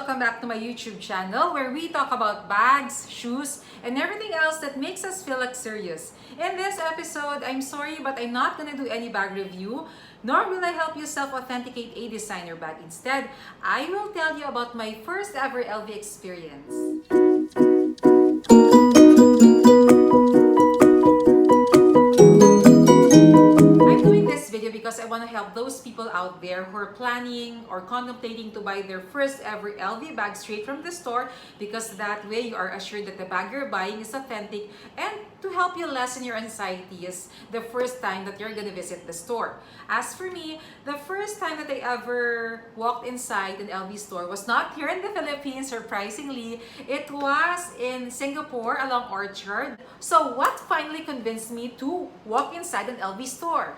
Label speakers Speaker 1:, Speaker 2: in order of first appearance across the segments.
Speaker 1: welcome back to my YouTube channel where we talk about bags, shoes, and everything else that makes us feel luxurious. In this episode, I'm sorry but I'm not gonna do any bag review, nor will I help you self-authenticate a designer bag. Instead, I will tell you about my first ever LV experience. Because I want to help those people out there who are planning or contemplating to buy their first ever LV bag straight from the store, because that way you are assured that the bag you're buying is authentic, and to help you lessen your anxieties the first time that you're gonna visit the store. As for me, the first time that I ever walked inside an LV store was not here in the Philippines, surprisingly. It was in Singapore along Orchard. So what finally convinced me to walk inside an LV store?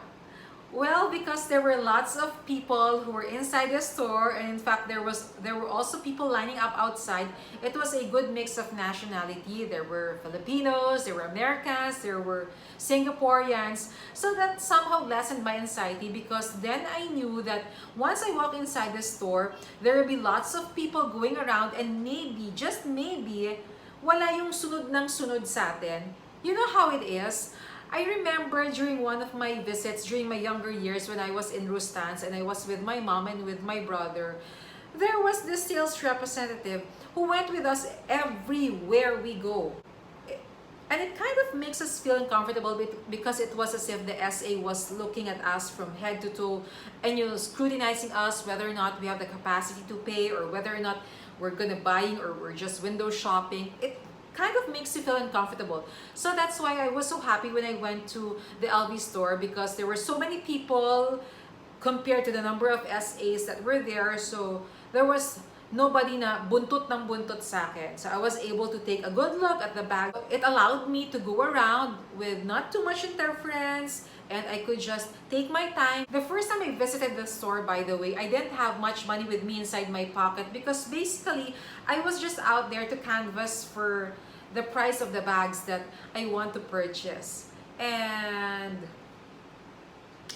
Speaker 1: Well, because there were lots of people who were inside the store, and in fact there were also people lining up outside. It was a good mix of nationality. There were Filipinos, there were Americans, there were Singaporeans. So that somehow lessened my anxiety, because then I knew that once I walk inside the store, there will be lots of people going around, and maybe, just maybe, wala yung sunod ng sunod sa atin. You know how it is? I remember during one of my visits during my younger years when I was in Rustans and I was with my mom and with my brother, there was this sales representative who went with us everywhere we go. And it kind of makes us feel uncomfortable because it was as if the SA was looking at us from head to toe and scrutinizing us whether or not we have the capacity to pay, or whether or not we're gonna buying or we're just window shopping. It kind of makes you feel uncomfortable. So that's why I was so happy when I went to the LV store, because there were so many people compared to the number of SAs that were there. So there was nobody na buntot ng buntot sa akin. So I was able to take a good look at the bag. It allowed me to go around with not too much interference, and I could just take my time. The first time I visited the store, by the way, I didn't have much money with me inside my pocket, because basically I was just out there to canvas for the price of the bags that I want to purchase. And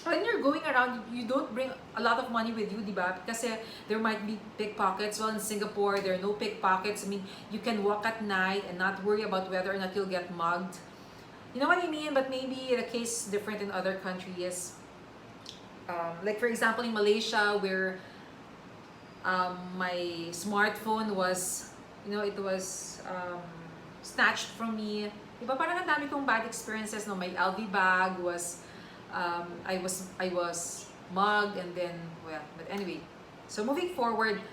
Speaker 1: when you're going around, you don't bring a lot of money with you, diba? Kasi there might be pickpockets. Well, in Singapore, there are no pickpockets. I mean, you can walk at night and not worry about whether or not you'll get mugged. You know what I mean? But maybe the case is different in other countries. Like for example, in Malaysia, where my smartphone was, it was snatched from me. Diba, parang ang dami kong bad experiences. No, my LV bag was, I was mugged, and then, well, but anyway. So moving forward,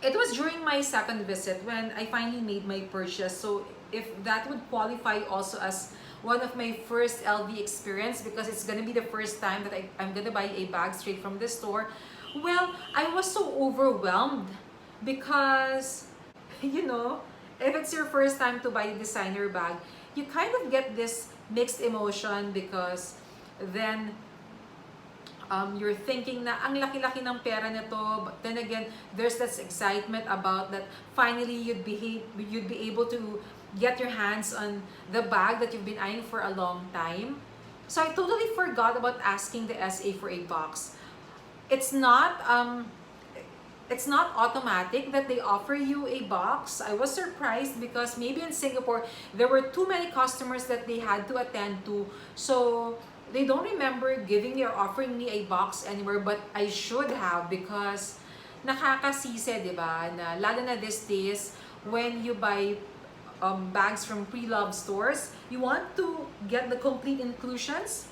Speaker 1: it was during my second visit when I finally made my purchase. So if that would qualify also as one of my first LV experience, because it's gonna be the first time that I'm gonna buy a bag straight from the store. Well, I was so overwhelmed because, if it's your first time to buy a designer bag, you kind of get this mixed emotion, because then you're thinking na ang laki-laki ng pera nito, but then again, there's this excitement about that finally you'd be able to get your hands on the bag that you've been eyeing for a long time. So I totally forgot about asking the SA for a box. It's not automatic that they offer you a box. I was surprised because maybe in Singapore there were too many customers that they had to attend to, so they don't remember giving me or offering me a box anywhere. But I should have, because nakakasise, diba, na lalo na these days when you buy bags from pre-loved stores, you want to get the complete inclusions,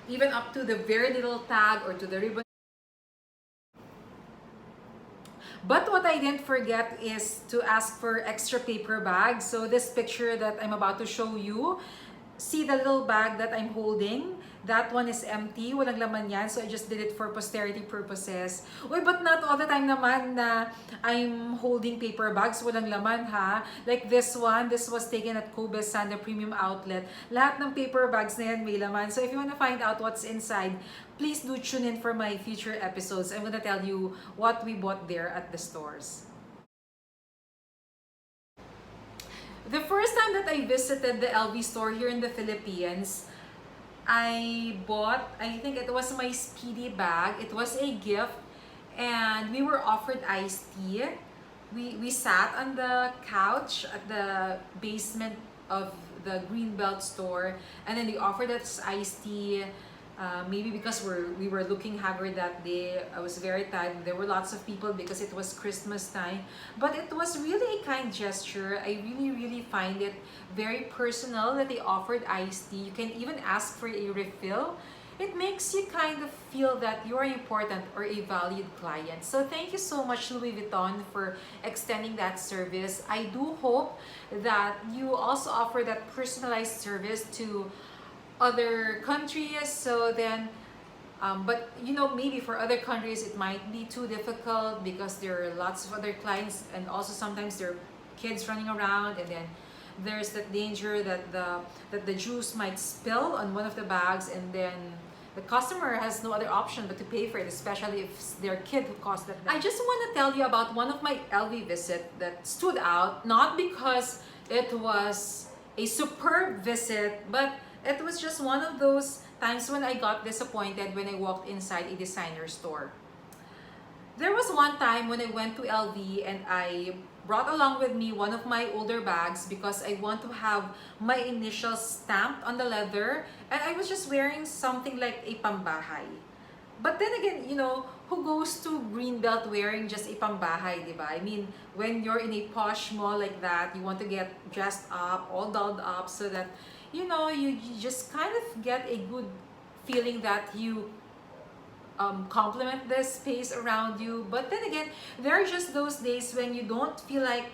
Speaker 1: even up to the very little tag or to the ribbon. But what I didn't forget is to ask for extra paper bags. So this picture that I'm about to show you, see the little bag that I'm holding? That one is empty, walang laman yan. So I just did it for posterity purposes. Uy, but not all the time naman na I'm holding paper bags, walang laman ha. Like this one, this was taken at Kobe Sanda Premium Outlet. Lahat ng paper bags na yan may laman. So if you want to find out what's inside, please do tune in for my future episodes. I'm gonna tell you what we bought there at the stores. The first time that I visited the LV store here in the Philippines, I bought, I think it was my Speedy bag. It was a gift, and we were offered iced tea. we sat on the couch at the basement of the Greenbelt store, and then they offered us iced tea. Maybe because we were looking haggard that day. I was very tired. There were lots of people because it was Christmas time. But it was really a kind gesture. I really find it very personal that they offered iced tea. You can even ask for a refill. It makes you kind of feel that you're important or a valued client. So thank you so much, Louis Vuitton, for extending that service. I do hope that you also offer that personalized service to other countries. So then but you know, maybe for other countries it might be too difficult because there are lots of other clients, and also sometimes there are kids running around, and then there's that danger that the juice might spill on one of the bags, and then the customer has no other option but to pay for it, especially if it's their kid who caused that. I just want to tell you about one of my LV visit that stood out, not because it was a superb visit, but it was just one of those times when I got disappointed when I walked inside a designer store. There was one time when I went to LV and I brought along with me one of my older bags because I want to have my initials stamped on the leather, and I was just wearing something like a pambahay. But then again, you know, who goes to Greenbelt wearing just a pambahay, diba? I mean, when you're in a posh mall like that, you want to get dressed up, all dolled up, so that, you know, you just kind of get a good feeling that you complement the space around you. But then again, there are just those days when you don't feel like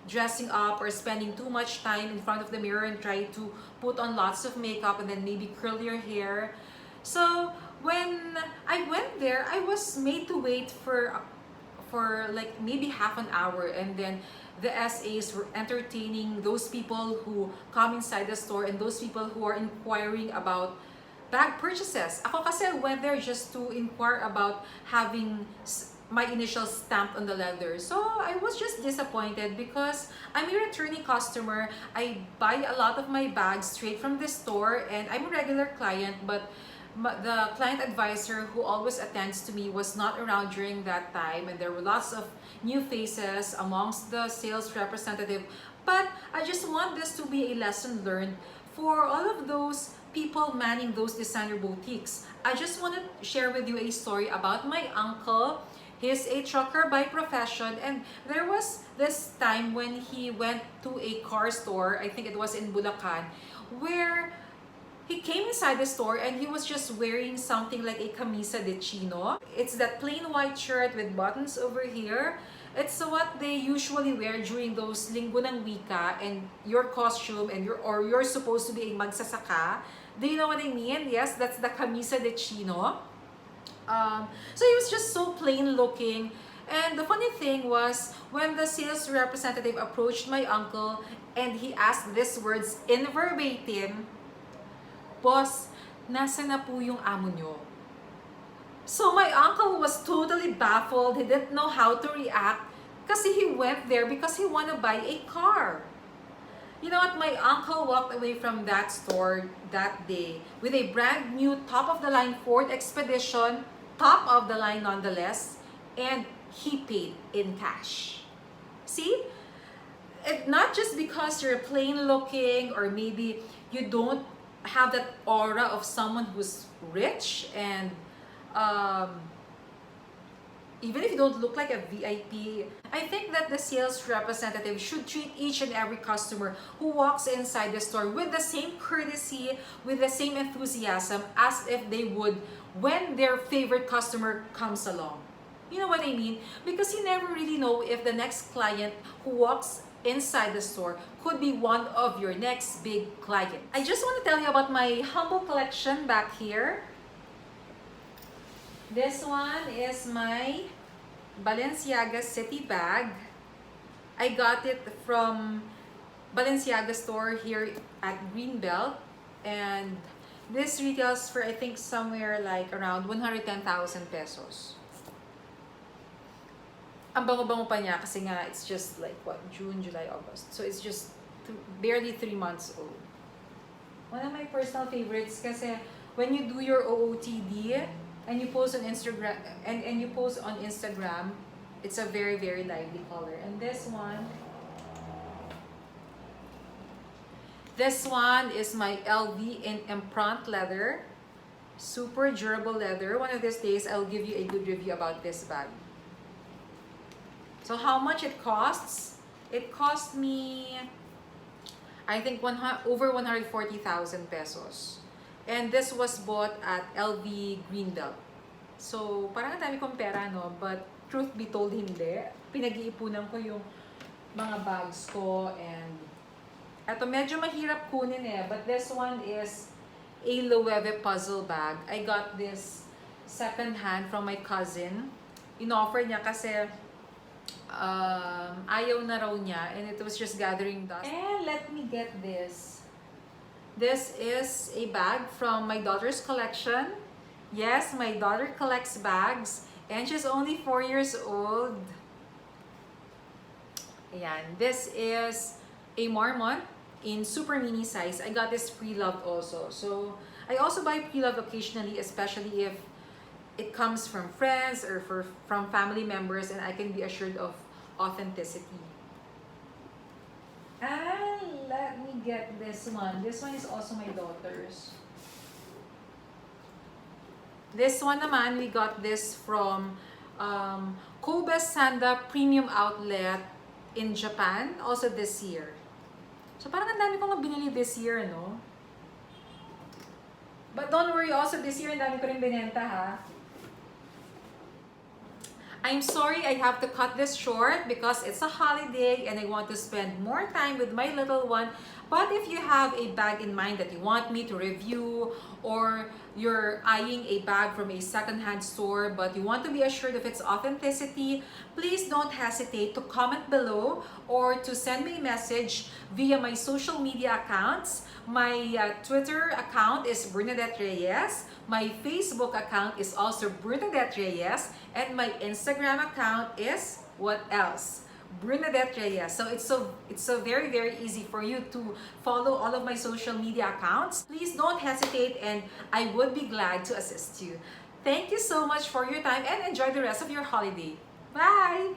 Speaker 1: dressing up or spending too much time in front of the mirror and try to put on lots of makeup and then maybe curl your hair. So when I went there, I was made to wait for like maybe half an hour, and then the SAs were entertaining those people who come inside the store and those people who are inquiring about bag purchases. Ako kasi I went there just to inquire about having my initials stamped on the leather. So I was just disappointed because I'm a returning customer. I buy a lot of my bags straight from the store, and I'm a regular client, but the client advisor who always attends to me was not around during that time, and there were lots of new faces amongst the sales representative. But I just want this to be a lesson learned for all of those people manning those designer boutiques. I just want to share with you a story about my uncle. He's a trucker by profession, and there was this time when he went to a car store, I think it was in Bulacan, where he came inside the store and he was just wearing something like a camisa de chino. It's that plain white shirt with buttons over here. It's what they usually wear during those linggo ng wika, and your costume and you're supposed to be a magsasaka. Do you know what I mean? Yes, that's the camisa de chino. So he was just so plain looking. And the funny thing was, when the sales representative approached my uncle and he asked these words in verbatim, "Boss, nasa na po yung amo nyo?" So my uncle was totally baffled. He didn't know how to react kasi he went there because he wanted to buy a car. You know what? My uncle walked away from that store that day with a brand new top-of-the-line Ford Expedition, top of the line nonetheless, and he paid in cash. See? Not just because you're plain looking or maybe you don't have that aura of someone who's rich, and even if you don't look like a VIP, I think that the sales representative should treat each and every customer who walks inside the store with the same courtesy, with the same enthusiasm as if they would when their favorite customer comes along. You know what I mean? Because you never really know if the next client who walks inside the store could be one of your next big clients. I just want to tell you about my humble collection back here. This one is my Balenciaga City bag. I got it from Balenciaga store here at Greenbelt, and this retails for I think somewhere like around 110,000 pesos. Ang bango-bango pa niya kasi nga it's just like what, June, July, August. So it's just barely 3 months old. One of my personal favorites kasi when you do your OOTD and you post on Instagram and you post on Instagram, It's a very, very lively color. And this one is my LV in Empreinte leather. Super durable leather. One of these days, I'll give you a good review about this bag. So how much it costs? It cost me, I think, over 140,000 pesos. And this was bought at LV Greenbelt. So, parang ang dami kong pera, no? But, truth be told, hindi. Pinag-iipunan ko yung mga bags ko. And, eto, medyo mahirap kunin eh. But this one is a Loewe puzzle bag. I got this second hand from my cousin. In-offer niya kasi ayaw na raw niya. And it was just gathering dust. And let me get this. This is a bag from my daughter's collection. Yes, my daughter collects bags. And she's only 4 years old. Ayan. This is a Marmont in super mini size. I got this pre-loved also. So, I also buy pre-loved occasionally, especially if it comes from friends or from family members, and I can be assured of authenticity. And let me get this one. This one is also my daughter's. This one naman, we got this from Kobe Sanda Premium Outlet in Japan, also this year. So parang ang dami kong binili this year, no? But don't worry, also this year, ang dami ko rin binenta, ha? I'm sorry I have to cut this short because it's a holiday and I want to spend more time with my little one. But if you have a bag in mind that you want me to review, or you're eyeing a bag from a secondhand store but you want to be assured of its authenticity, please don't hesitate to comment below or to send me a message via my social media accounts. My Twitter account is Bernadette Reyes. My Facebook account is also Bernadette Reyes. And my Instagram account is what else? Bernadette Reyes. So it's so very, very easy for you to follow all of my social media accounts. Please don't hesitate and I would be glad to assist you. Thank you so much for your time and enjoy the rest of your holiday. Bye!